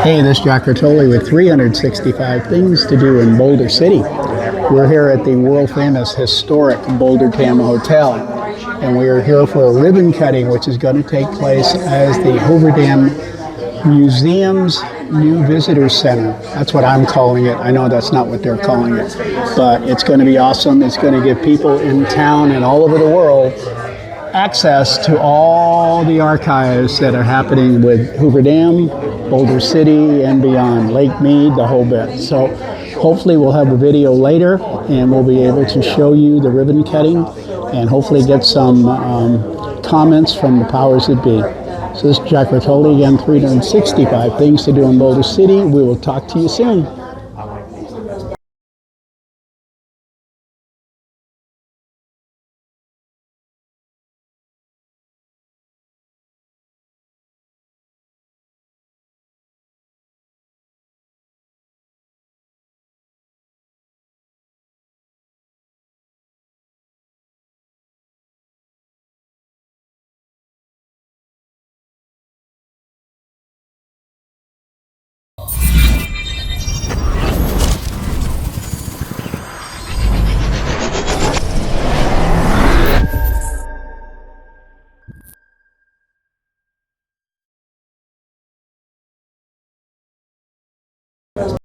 Hey, this is Jack Bertoli with 365 things to do in Boulder City. We're here at the world famous historic Boulder Tam Hotel, and we are here for a ribbon cutting which is going to take place as the Hoover Dam Museum's new visitor center. That's what I'm calling it. I know that's not what they're calling it, but it's going to be awesome. It's going to give people in town and all over the world access to all the archives that are happening with Hoover Dam, Boulder City, and beyond, Lake Mead, the whole bit. So hopefully we'll have a video later and we'll be able to show you the ribbon cutting and hopefully get some comments from the powers that be. So this is Jack Bertoli again, 365 things to do in Boulder City. We will talk to you soon.